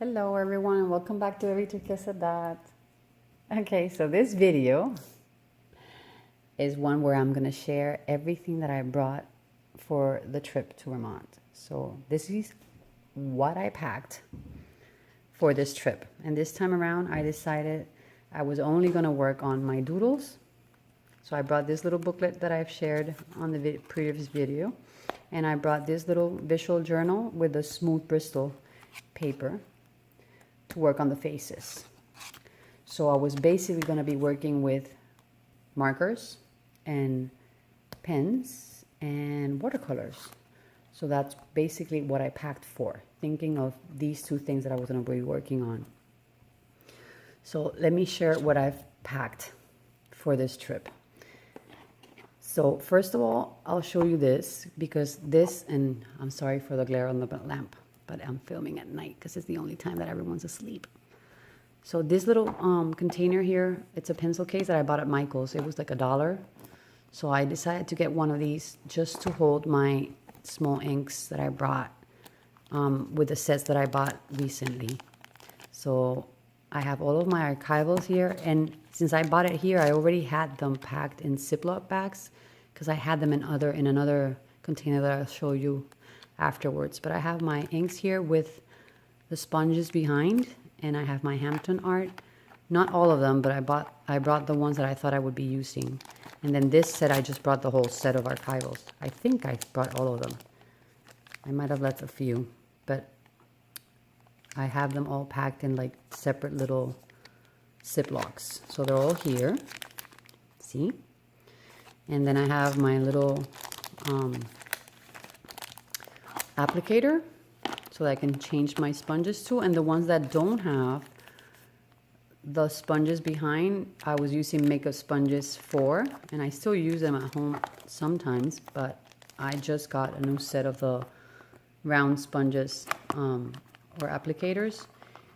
Hello everyone and welcome back to Every Turquesa Dot. Okay, so this video is one where I'm going to share everything that I brought for the trip to Vermont. So this is what I packed for this trip. And this time around I decided I was only going to work on my doodles. So I brought this little booklet that I've shared on the previous video. And I brought this little visual journal with a smooth Bristol paper to work on the faces. So I was basically going to be working with markers and pens and watercolors. So that's basically what I packed for, thinking of these two things that I was going to be working on. So let me share what I've packed for this trip. So first of all, I'll show you this because this, and I'm sorry for the glare on the lamp, but I'm filming at night because it's the only time that everyone's asleep. So this little container here, it's a pencil case that I bought at Michael's. It was like $1. So I decided to get one of these just to hold my small inks that I brought with the sets that I bought recently. So I have all of my archivals here, and since I bought it here, I already had them packed in Ziploc bags because I had them in another container that I'll show you afterwards. But I have my inks here with the sponges behind, and I have my Hampton art. Not all of them, but I brought the ones that I thought I would be using. And then this set, I just brought the whole set of archivals. I think I brought all of them. I might have left a few, but I have them all packed in like separate little Ziplocs. So they're all here. See? And then I have my little applicator so that I can change my sponges to. And the ones that don't have the sponges behind, I was using makeup sponges for, and I still use them at home sometimes, but I just got a new set of the round sponges or applicators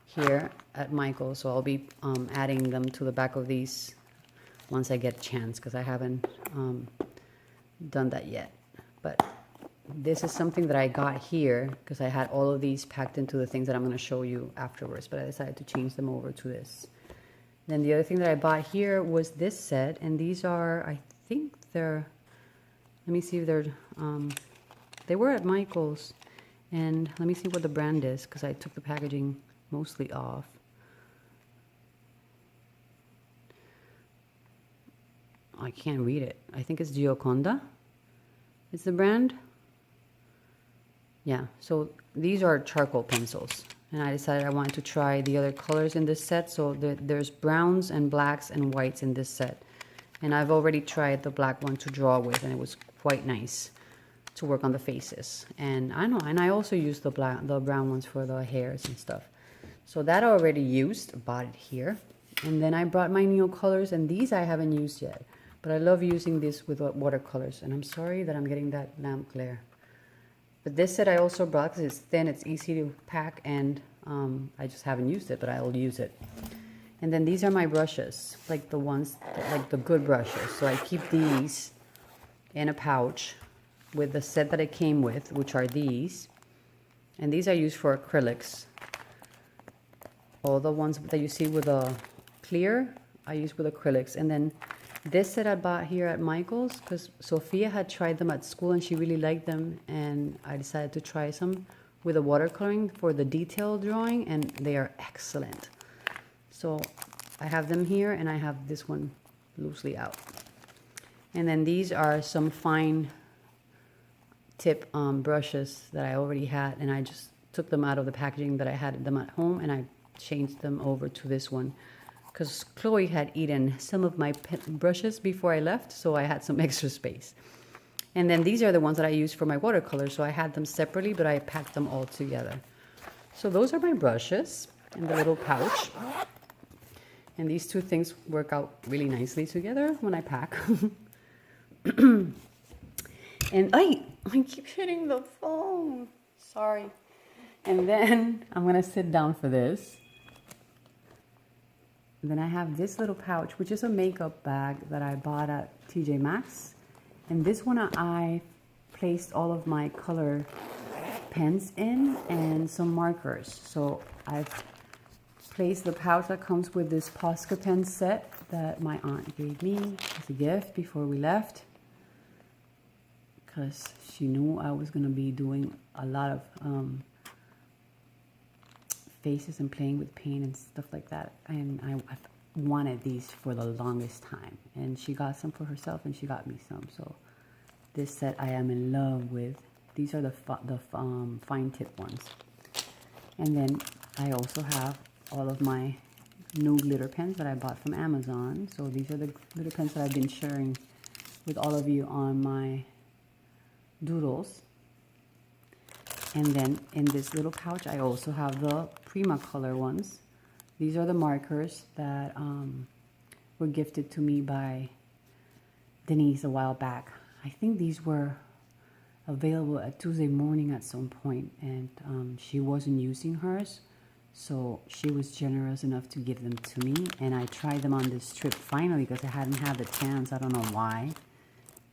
here at Michael's. So I'll be adding them to the back of these once I get a chance, because I haven't done that yet. But this is something that I got here because I had all of these packed into the things that I'm going to show you afterwards, but I decided to change them over to this. Then the other thing that I bought here was this set, and these are, I think they're, let me see if they're, they were at Michael's, and let me see what the brand is because I took the packaging mostly off. I can't read it. I think it's Gioconda. It's the brand. Yeah, so these are charcoal pencils, and I decided I wanted to try the other colors in this set. So there's browns and blacks and whites in this set, and I've already tried the black one to draw with, and it was quite nice to work on the faces. And I know, and I also used the brown ones for the hairs and stuff. So that I already used, bought it here, and then I brought my Neo colors, and these I haven't used yet, but I love using this with watercolors. And I'm sorry that I'm getting that lamp glare. But this set I also brought because it's thin, it's easy to pack, and I just haven't used it, but I'll use it. And then these are my brushes, like the ones, like the good brushes. So I keep these in a pouch with the set that it came with, which are these. And these I use for acrylics. All the ones that you see with a clear, I use with acrylics. And then this set I bought here at Michael's because Sophia had tried them at school and she really liked them, and I decided to try some with a watercoloring for the detail drawing, and they are excellent. So I have them here, and I have this one loosely out. And then these are some fine tip brushes that I already had, and I just took them out of the packaging that I had them at home, and I changed them over to this one because Chloe had eaten some of my brushes before I left, so I had some extra space. And then these are the ones that I use for my watercolors, so I had them separately, but I packed them all together. So those are my brushes in the little pouch. And these two things work out really nicely together when I pack. And I keep hitting the phone. Sorry. And then I'm going to sit down for this. And then I have this little pouch, which is a makeup bag that I bought at TJ Maxx. And this one I placed all of my color pens in and some markers. So I've placed the pouch that comes with this Posca pen set that my aunt gave me as a gift before we left, because she knew I was going to be doing a lot of faces and playing with paint and stuff like that, and I've wanted these for the longest time, and she got some for herself and she got me some. So this set I am in love with. These are the fine tip ones. And then I also have all of my new glitter pens that I bought from Amazon. So these are the glitter pens that I've been sharing with all of you on my doodles. And then in this little pouch I also have the Primacolor ones. These are the markers that were gifted to me by Denise a while back. I think these were available at Tuesday Morning at some point, and she wasn't using hers, so she was generous enough to give them to me, and I tried them on this trip finally because I hadn't had the chance. I don't know why,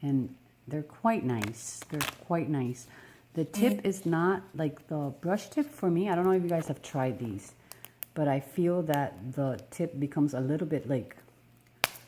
and they're quite nice. They're quite nice. The tip is not like the brush tip for me. I don't know if you guys have tried these, but I feel that the tip becomes a little bit like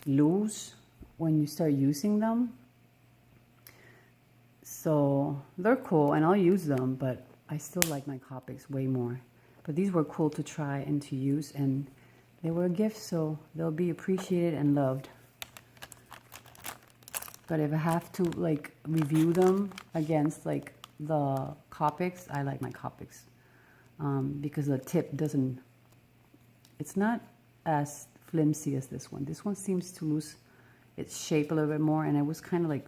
loose when you start using them. So they're cool and I'll use them, but I still like my Copics way more. But these were cool to try and to use, and they were a gift, so they'll be appreciated and loved. But if I have to like review them against like the Copics, I like my Copics because the tip doesn't, it's not as flimsy as this one. This one seems to lose its shape a little bit more, and I was kind of like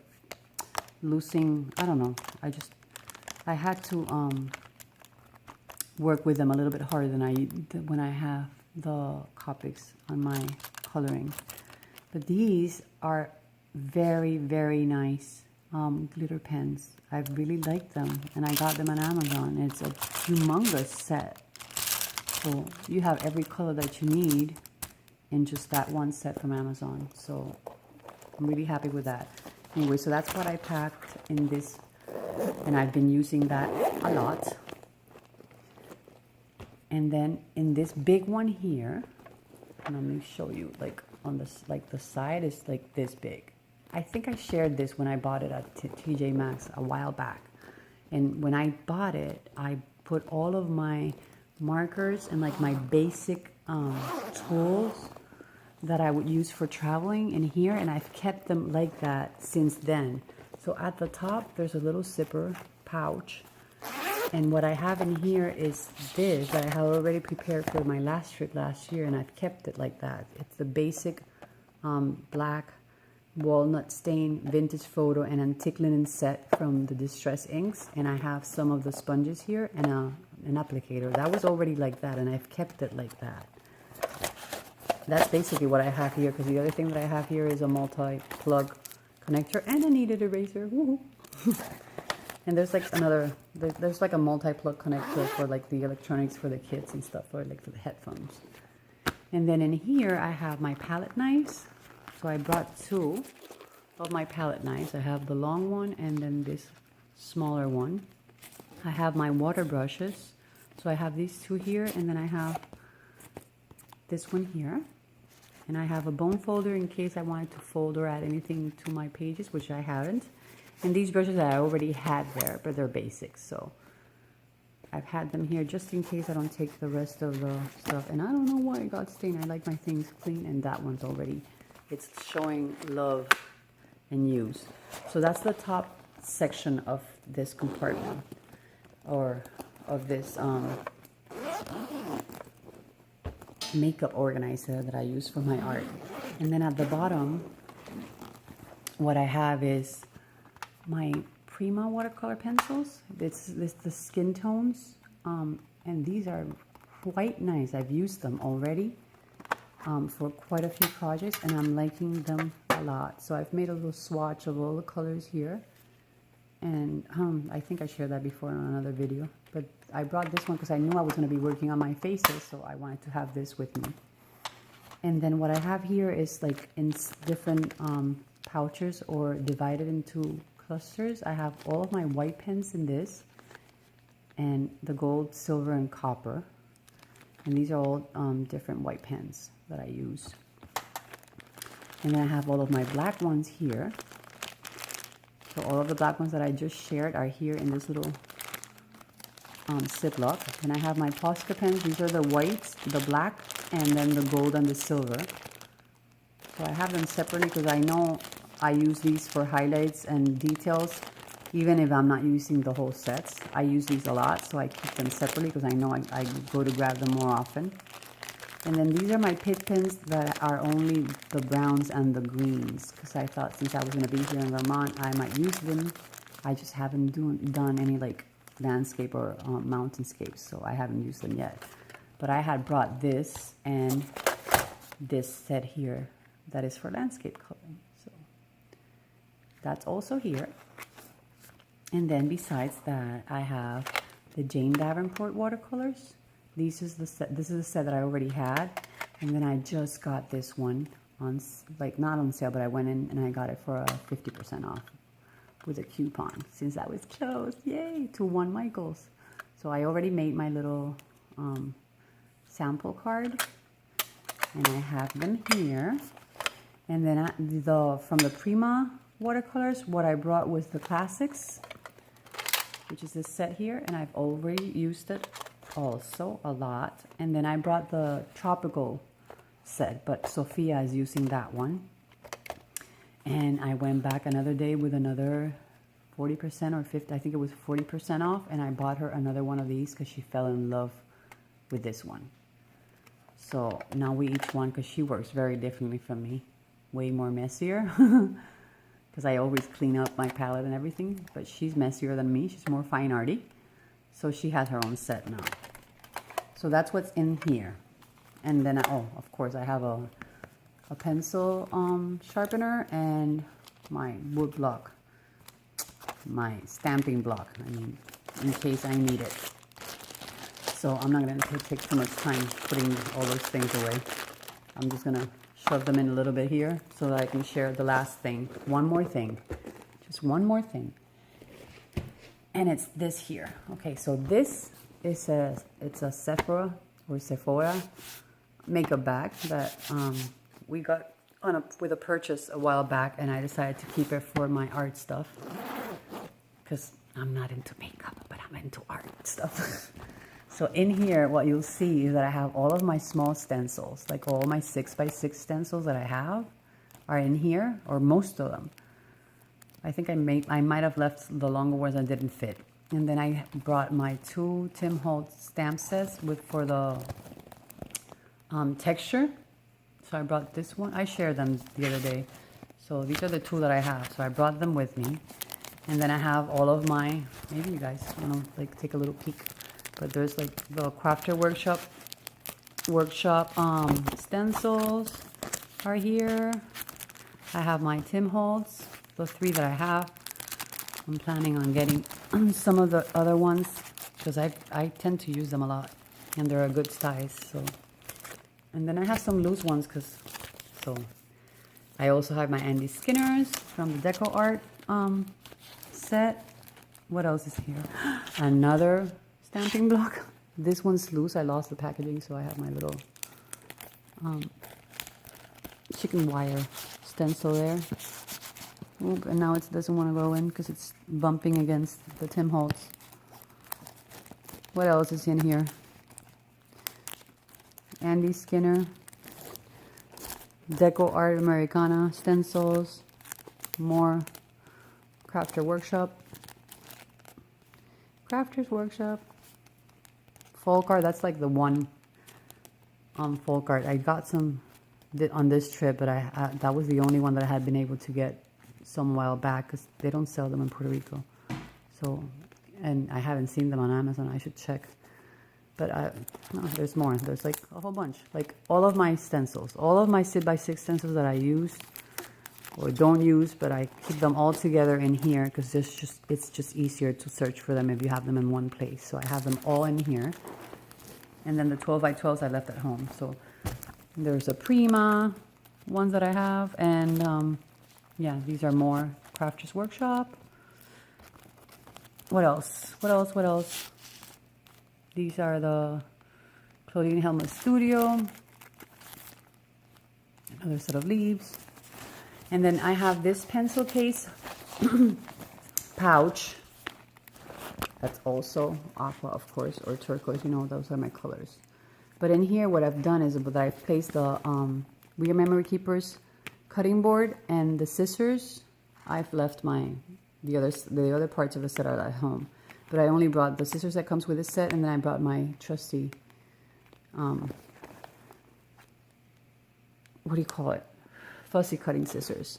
losing, I don't know, I had to work with them a little bit harder than when I have the Copics on my coloring. But these are very, very nice glitter pens. I really like them, and I got them on Amazon. It's a humongous set, so you have every color that you need in just that one set from Amazon. So I'm really happy with that. Anyway, so that's what I packed in this, and I've been using that a lot. And then in this big one here, and let me show you, like on this, like the side is like this big. I think I shared this when I bought it at TJ Maxx a while back. And when I bought it, I put all of my markers and like my basic tools that I would use for traveling in here, and I've kept them like that since then. So at the top, there's a little zipper pouch. And what I have in here is this that I had already prepared for my last trip last year, and I've kept it like that. It's the basic black walnut stain vintage photo and antique linen set from the Distress Inks, and I have some of the sponges here and an applicator. That was already like that, and I've kept it like that. That's basically what I have here, because the other thing that I have here is a multi-plug connector and a kneaded eraser. Woohoo! And there's like another, there's like a multi-plug connector for like the electronics for the kids and stuff, or like for the headphones. And then in here I have my palette knives. So I brought two of my palette knives. I have the long one and then this smaller one. I have my water brushes. So I have these two here, and then I have this one here. And I have a bone folder in case I wanted to fold or add anything to my pages, which I haven't. And these brushes I already had there, but they're basics, so I've had them here just in case I don't take the rest of the stuff. And I don't know why it got stained. I like my things clean, and that one's already, it's showing love and use. So that's the top section of this compartment, or of this makeup organizer that I use for my art. And then at the bottom, what I have is my Prima watercolor pencils. It's the skin tones, and these are quite nice. I've used them already for quite a few projects, and I'm liking them a lot. So I've made a little swatch of all the colors here, and I think I shared that before in another video, but I brought this one because I knew I was going to be working on my faces, so I wanted to have this with me. And then what I have here is like in different pouches, or divided into clusters. I have all of my white pens in this, and the gold, silver, and copper. And these are all different white pens that I use. And then I have all of my black ones here. So all of the black ones that I just shared are here in this little Ziploc. And I have my Posca pens. These are the whites, the black, and then the gold and the silver. So I have them separately because I know I use these for highlights and details. Even if I'm not using the whole sets, I use these a lot, so I keep them separately because I know I go to grab them more often. And then these are my Pitt pens that are only the browns and the greens, because I thought since I was going to be here in Vermont, I might use them. I just haven't done any like landscape or mountainscapes, so I haven't used them yet. But I had brought this and this set here that is for landscape coloring. So that's also here. And then besides that, I have the Jane Davenport watercolors. This is the set that I already had, and then I just got this one on, like, not on sale, but I went in and I got it for a 50% off with a coupon since I was close, yay, to One Michaels. So I already made my little sample card, and I have them here. And then from the Prima watercolors, what I brought was the classics, which is this set here, and I've already used it also a lot. And then I brought the tropical set, but Sophia is using that one. And I went back another day with another 40% or 50, I think it was 40% off, and I bought her another one of these because she fell in love with this one. So now we each one, because she works very differently from me, way more messier, because I always clean up my palette and everything, but she's messier than me. She's more fine arty. So she has her own set now. So that's what's in here. And then, oh, of course, I have a pencil sharpener and my wood block, my stamping block, I mean, in case I need it. So I'm not going to take too much time putting all those things away. I'm just going to shove them in a little bit here so that I can share the last thing. One more thing. Just one more thing. And it's this here. Okay, so this is it's a Sephora makeup bag that we got with a purchase a while back, and I decided to keep it for my art stuff because I'm not into makeup, but I'm into art stuff. So in here, what you'll see is that I have all of my small stencils, like all my 6x6 stencils that I have are in here, or most of them. I think I might have left the longer ones that didn't fit. And then I brought my 2 Tim Holtz stamp sets for the texture. So I brought this one. I shared them the other day. So these are the 2 that I have. So I brought them with me. And then I have all of my, maybe you guys want to like take a little peek. But there's like the Crafter Workshop stencils are here. I have my Tim Holtz, the 3 that I have. I'm planning on getting some of the other ones because I tend to use them a lot and they're a good size. So, and then I have some loose ones so I also have my Andy Skinner's from the Deco Art set. What else is here? Another stamping block. This one's loose. I lost the packaging, so I have my little chicken wire stencil there. Oop, and now it doesn't want to go in because it's bumping against the Tim Holtz. What else is in here? Andy Skinner, Deco Art Americana stencils, more Crafter Workshop, Crafters Workshop, folk art. That's like the one folk art. I got some on this trip, but that was the only one that I had been able to get some while back because they don't sell them in Puerto Rico. So, and I haven't seen them on Amazon. I should check. But no, there's more. There's like a whole bunch. Like all of my stencils, all of my 6x6 stencils that I use or don't use, but I keep them all together in here because it's just easier to search for them if you have them in one place. So I have them all in here. And then the 12x12s I left at home. So there's a Prima ones that I have, and yeah, these are more Crafters Workshop. What else? What else? These are the Claudine Helma Studio. Another set of leaves. And then I have this pencil case pouch. That's also aqua, of course, or turquoise. You know, those are my colors. But in here, what I've done is that I've placed the Real Memory Keepers cutting board and the scissors. I've left the other parts of the set are at home. But I only brought the scissors that comes with this set, and then I brought my trusty, what do you call it? Fussy cutting scissors.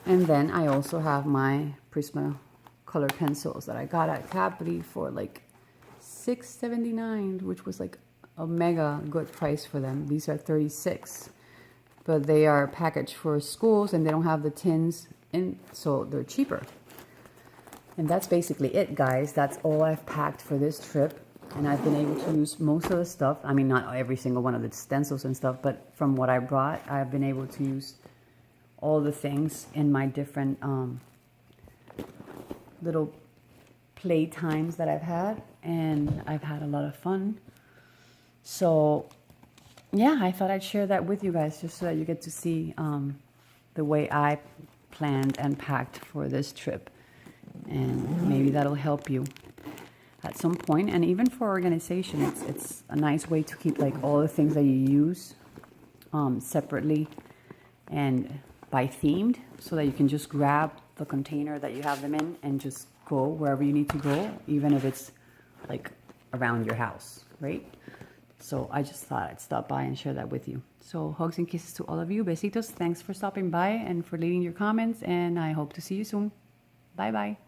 And then I also have my Prisma color pencils that I got at Capri for like $6.79, which was like a mega good price for them. These are $36, but they are packaged for schools and they don't have the tins in, so they're cheaper. And that's basically it, guys. That's all I've packed for this trip. And I've been able to use most of the stuff. I mean, not every single one of the stencils and stuff, but from what I brought, I've been able to use all the things in my different little play times that I've had. And I've had a lot of fun. So, yeah, I thought I'd share that with you guys just so that you get to see the way I planned and packed for this trip. And maybe that'll help you at some point. And even for organization, it's a nice way to keep like all the things that you use separately and by themed, so that you can just grab the container that you have them in and just go wherever you need to go, even if it's like around your house, right? So I just thought I'd stop by and share that with you. So hugs and kisses to all of you. Besitos. Thanks for stopping by and for leaving your comments, and I hope to see you soon. Bye bye.